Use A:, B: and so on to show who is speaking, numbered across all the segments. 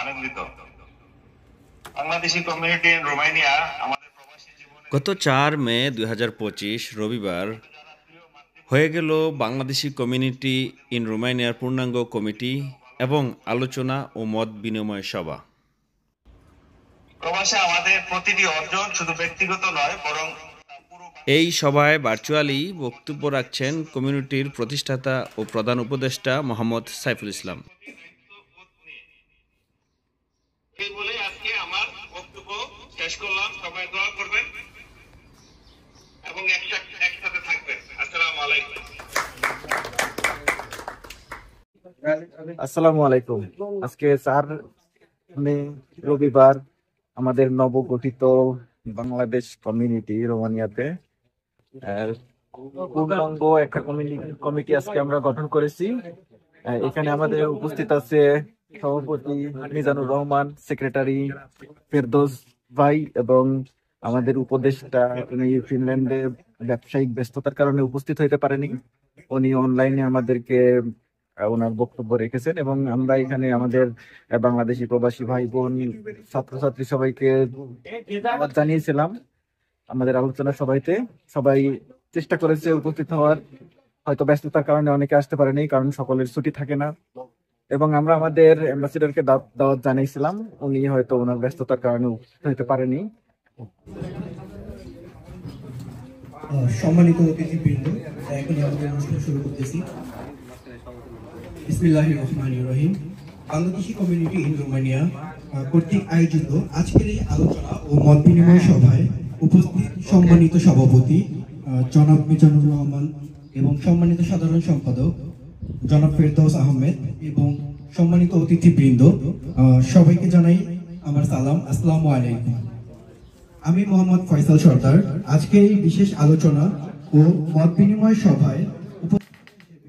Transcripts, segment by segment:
A: আনন্দিত। Bangladeshi community in Romania আমাদের প্রবাসী জীবনে
B: গত 4 মে 2025 রবিবার হয়ে গেল বাংলাদেশি কমিউনিটি ইন রোমানিয়ার পূর্ণাঙ্গ কমিটি এবং আলোচনা ও মত বিনিময় সভা।
A: প্রবাসে আমাদের প্রতিটি অর্জন শুধু ব্যক্তিগত নয়, বরং
B: এই সভায় ভার্চুয়ালি বক্তব্য রাখছেন কমিউনিটির প্রতিষ্ঠাতা ও প্রধান উপদেষ্টা মোহাম্মদ সাইফুল ইসলাম।
A: এই বলে আজকে আমার বক্তব্য শেষ করলাম। সবাই দোয়া করবেন এবং একসাথে থাকবেন। আসসালামু আলাইকুম।
C: আসসালামু আলাইকুম। আজকে 4 মে রবিবার আমাদের নবগঠিত বাংলাদেশ কমিউনিটি রোমানিয়াতে পূর্ণাঙ্গ একটা কমিটি আজকে আমরা গঠন করেছি। এখানে আমাদের উপস্থিত আছে সভাপতি মিজানুর রহমান, সেক্রেটারি ফেরদৌস ভাই এবং আমাদের উপদেষ্টা। উনি ফিনল্যান্ডে ব্যবসায়িক ব্যস্ততার কারণে উপস্থিত হইতে পারেনি, উনি অনলাইনে আমাদেরকে ওনার বক্তব্য রেখেছেন এবং আমরা এখানে আমাদের বাংলাদেশি প্রবাসী ভাই বোন ছাত্রছাত্রী সবাইকে ধন্যবাদ জানিয়েছিলাম আমাদের আলোচনা সভাতে। সবাই চেষ্টা করেছে উপস্থিত হওয়ার, হয়তো ব্যস্ততার কারণে অনেকে আসতে পারেনি, কারণ সকলের ছুটি থাকে না। এবং আমরা আমাদের অ্যাম্বাসিডারকে দাওয়াত জানিয়েছিলাম, উনি হয়তো ওনার ব্যস্ততার কারণে উপস্থিত হতে পারেনি।
D: সম্মানিত অতিথিবৃন্দ, এখন আমাদের অনুষ্ঠান শুরু করতেছি। বিসমিল্লাহির রহমানির রহিম। বাংলাদেশি কমিউনিটি ইন রোমানিয়া কর্তৃক আয়োজিত আজকের এই আলোচনা ও মত বিনিময় সভায় উপস্থিত সম্মানিত সভাপতি জনাব মিজানুর রহমান এবং সম্মানিত সাধারণ সম্পাদক জনাব ফেরদৌস আহমেদ এবং সম্মানিত অতিথিবৃন্দ, সবাইকে জানাই আমার সালাম। আসসালামু আলাইকুম। আমি মোহাম্মদ ফয়সাল সরদার আজকের এই বিশেষ আলোচনা ও মত বিনিময় সভায়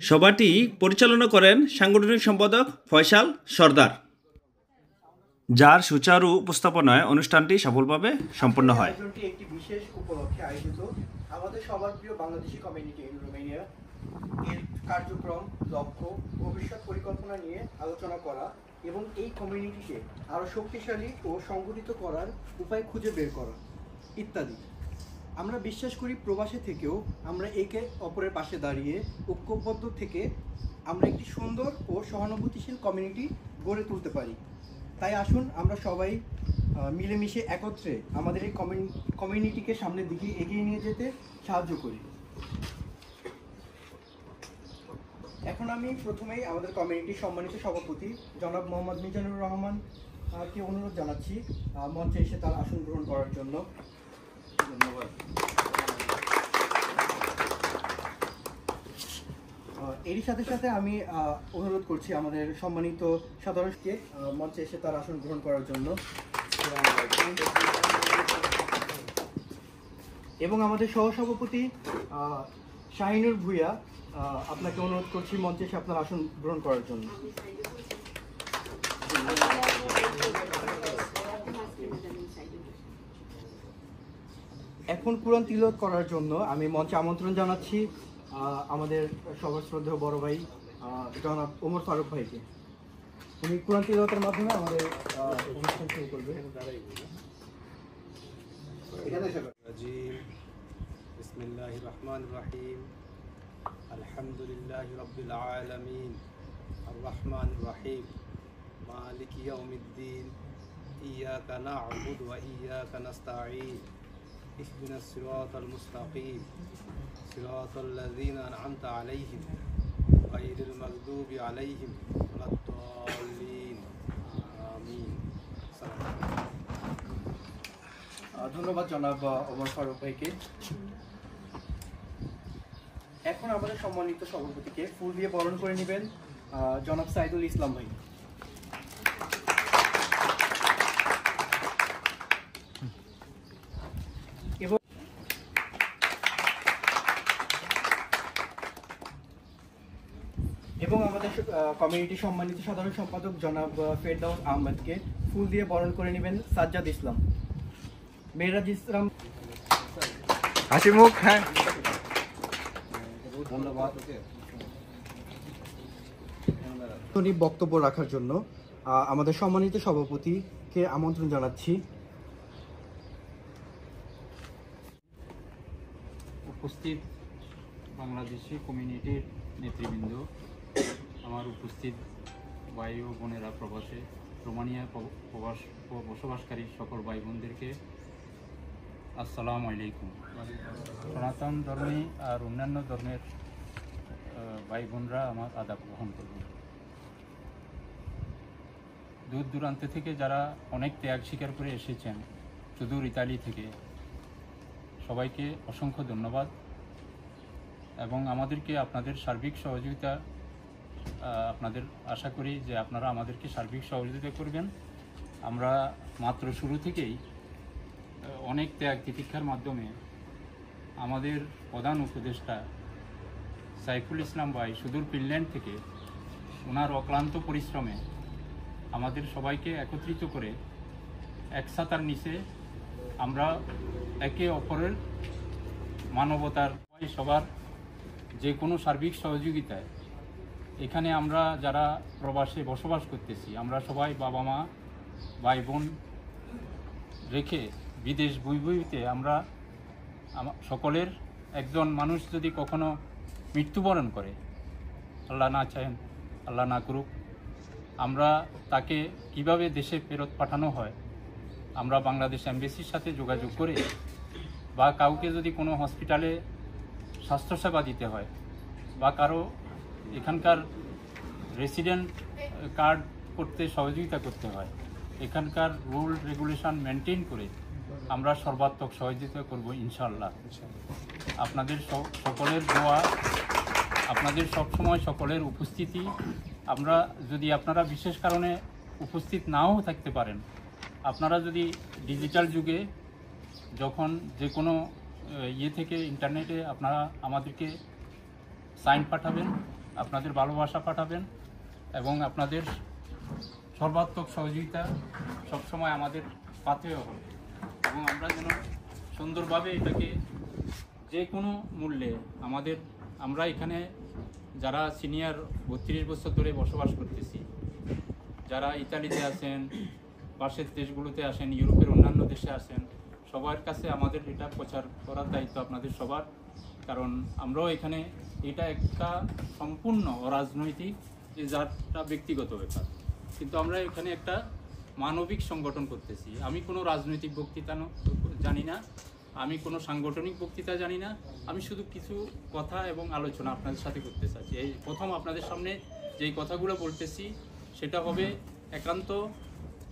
B: সভাটি পরিচালনা করেন সাংগঠনিক সম্পাদক ফয়সাল সরদার, যার সুচারু উপস্থাপনায় অনুষ্ঠানটি সফলভাবে সম্পন্ন হয়।
D: একটি বিশেষ উপলক্ষে আয়োজিত আমাদের সবার প্রিয় বাংলাদেশি কমিউনিটি ইন রোমানিয়া এর কার্যক্রম, লক্ষ্য, ভবিষ্যৎ পরিকল্পনা নিয়ে আলোচনা করা এবং এই কমিউনিটিকে আরো শক্তিশালী ও সংগঠিত করার উপায় খুঁজে বের করা ইত্যাদি। আমরা বিশ্বাস করি প্রবাসে থেকেও আমরা একে অপরের পাশে দাঁড়িয়ে ঐক্যবদ্ধ থেকে আমরা একটি সুন্দর ও সহানুভূতিশীল কমিউনিটি গড়ে তুলতে পারি। তাই আসুন আমরা সবাই মিলেমিশে একত্রে আমাদের এই কমিউনিটিকে সামনের দিকে এগিয়ে নিয়ে যেতে সাহায্য করি। এখন আমি প্রথমেই আমাদের কমিউনিটির সম্মানিত সভাপতি জনাব মোহাম্মদ মিজানুর রহমান কে অনুরোধ জানাচ্ছি মঞ্চে এসে তার আসন গ্রহণ করার জন্য। ধন্যবাদ। এরই সাথে সাথে আমি অনুরোধ করছি আমাদের সম্মানিত সাধারণকে মঞ্চে এসে তার আসন গ্রহণ করার জন্য এবং আমাদের সহসভাপতি শাহিনুর ভুইয়া, আপনাকে অনুরোধ করছি মঞ্চে এসে আপনার আসন গ্রহণ করার জন্য। এখন কুরআন তিলাওয়াত করার জন্য আমি মঞ্চে আমন্ত্রণ জানাচ্ছি আমাদের সবার শ্রদ্ধেয় বড় ভাই জনাব ওমর ফারুক ভাইকে। উনি কুরআন তিলাওয়াতের মাধ্যমে আমাদের অনুষ্ঠান শুরু করবে।
E: বিসমিল্লাহির রহমানির রহিম। আলহামদুলিল্লাহি রাব্বিল আলামিন আর রহমানির রহিম মালিকি ইয়াউমিদ্দিন ইয়্যাকা না'বুদু ওয়া ইয়্যাকা নাস্তাঈন ইহদিনাস সিরাতাল মুস্তাকিম সিরাতাল লাযীনা আন'আমতা আলাইহিম গায়রিল মাগদুবি আলাইহিম ওয়ালাদ-দাল্লিন। আমিন।
D: ধন্যবাদ জনাব ওমর ফারুক ভাইকে। এখন আমাদের সম্মানিত সভাপতিকে ফুল দিয়ে বরণ করে নেবেন জনাব সাইদুল ইসলাম ভাই। এবং আমাদের কমিউনিটি সম্মানিত সাধারণ সম্পাদক জনাব ফেরদৌস আহমেদকে ফুল দিয়ে বরণ করে নেবেন সাজ্জাদ ইসলাম, মেরাজ ইসলাম।
C: হাসি মুখ। হ্যাঁ,
D: ধন্যবাদ বক্তব্য রাখার জন্য। আমাদের সম্মানিত সভাপতিকে আমন্ত্রণ জানাচ্ছি।
F: উপস্থিত বাংলাদেশি কমিউনিটির নেতৃবৃন্দ, আমার উপস্থিত ভাই ও বোনেরা, প্রবাসে রোমানিয়া বসবাসকারী সকল ভাই বোনদেরকে আসসালামু আলাইকুম। সনাতন ধর্মী আর অন্যান্য ধর্মের ভাই বোনরা আমার আদাব গ্রহণ করবেন। দূর দূরান্ত থেকে যারা অনেক ত্যাগ স্বীকার করে এসেছেন, সুদূর ইতালি থেকে, সবাইকে অসংখ্য ধন্যবাদ এবং আমাদেরকে আপনাদের সার্বিক সহযোগিতা, আপনাদের আশা করি যে আপনারা আমাদেরকে সার্বিক সহযোগিতা করবেন। আমরা মাত্র শুরু থেকেই অনেক ত্যাগ তিতিক্ষার মাধ্যমে আমাদের প্রধান উপদেষ্টা সাইফুল ইসলাম ভাই সুদূর ফিনল্যান্ড থেকে ওনার অক্লান্ত পরিশ্রমে আমাদের সবাইকে একত্রিত করে এক ছাতার নিচে আমরা একে অপরের মানবতার সবার যে কোনো সার্বিক সহযোগিতায় এখানে আমরা যারা প্রবাসে বসবাস করতেছি, আমরা সবাই বাবা মা ভাই বোন রেখে বিদেশ বইতে আমরা সকলের একজন মানুষ যদি কখনো মৃত্যুবরণ করে, আল্লাহ না চাহেন, আল্লাহ না করুক, আমরা তাকে কিভাবে দেশে ফেরত পাঠানো হয় আমরা বাংলাদেশ এমবেসির সাথে যোগাযোগ করে, বা কাউকে যদি কোনো হসপিটালে স্বাস্থ্যসেবা দিতে হয় বা কারো এখানকার রেসিডেন্ট কার্ড করতে সহযোগিতা করতে হয়, এখানকার রুল রেগুলেশন মেনটেন করে আমরা সর্বাত্মক সহযোগিতা করব ইনশাআল্লাহ। আপনাদের সকলের দোয়া, আপনাদের সবসময় সকলের উপস্থিতি, আমরা যদি আপনারা বিশেষ কারণে উপস্থিত নাও থাকতে পারেন, আপনারা যদি ডিজিটাল যুগে যখন যে কোনো থেকে ইন্টারনেটে আপনারা আমাদেরকে সাইন পাঠাবেন, আপনাদের ভালোবাসা পাঠাবেন এবং আপনাদের সর্বাত্মক সহযোগিতা সবসময় আমাদের পাতেও হবে এবং আমরা যেন সুন্দরভাবে এটাকে যে কোনো মূল্যে আমরা এখানে যারা সিনিয়র 32 বছর ধরে বসবাস করতেছি, যারা ইতালিতে আছেন, পাশের দেশগুলোতে আসেন, ইউরোপের অন্যান্য দেশে আসেন, সবার কাছে আমাদের এটা প্রচার করার দায়িত্ব আপনাদের সবার। কারণ আমরাও এখানে, এটা একটা সম্পূর্ণ অরাজনৈতিক, যে যারটা ব্যক্তিগত ব্যাপার, কিন্তু আমরা এখানে একটা মানবিক সংগঠন করতেছি। আমি কোনো রাজনৈতিক বক্তৃতা জানি না, আমি কোনো সাংগঠনিক বক্তৃতা জানি না, আমি শুধু কিছু কথা এবং আলোচনা আপনাদের সাথে করতে চাচ্ছি। এই প্রথম আপনাদের সামনে যেই কথাগুলো বলতেছি সেটা হবে একান্ত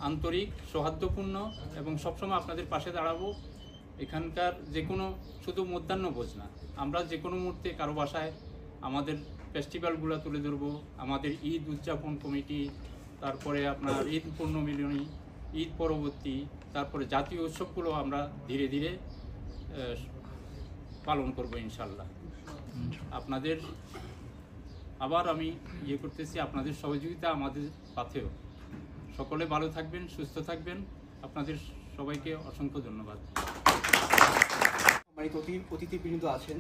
F: আন্তরিক, সৌহার্দ্যপূর্ণ এবং সবসময় আপনাদের পাশে দাঁড়াবো। এখানকার যে কোনো, শুধু মধ্যাহ্নভোজ না, আমরা যে কোনো মুহূর্তে কারো বাসায় আমাদের ফেস্টিভ্যালগুলো তুলে ধরবো, আমাদের ঈদ উদযাপন কমিটি, তারপরে আপনার ঈদ পূর্ণমিলনী, ঈদ পরবর্তী, তারপরে জাতীয় উৎসবগুলো আমরা ধীরে ধীরে পালন করব ইনশাল্লাহ। আপনাদের আবার আমি করতেছি, আপনাদের সহযোগিতা আমাদের পাথেও। সকলে ভালো থাকবেন, সুস্থ থাকবেন, আপনাদের সবাইকে অসংখ্য ধন্যবাদ।
D: সম্মানিত অতিথিবৃন্দ আছেন,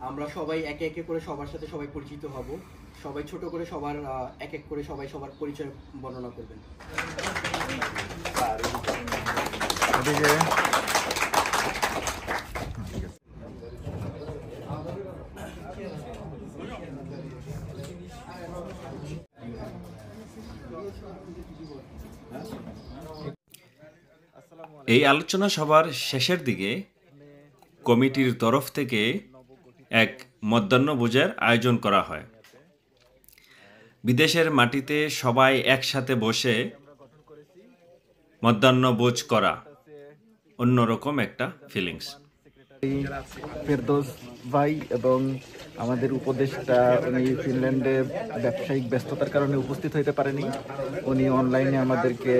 D: আমরা সবাই একে একে করে সবার সাথে সবাই পরিচিত হব। সবাই ছোট করে সবার এক এক করে সবাই সবার পরিচয় বর্ণনা করবেন।
B: এই আলোচনা সভার শেষের দিকে কমিটির তরফ থেকে এক মধ্যাহ্নভোজের আয়োজন করা হয়। বিদেশের মাটিতে সবাই একসাথে বসে মধ্যাহ্নভোজ করা অন্যরকম একটা ফিলিংস।
C: ফেরদৌস ভাই এবং আমাদের উপদেষ্টা, উনি ফিনল্যান্ডে ব্যবসায়িক ব্যস্ততার কারণে উপস্থিত হইতে পারেনি। উনি অনলাইনে আমাদেরকে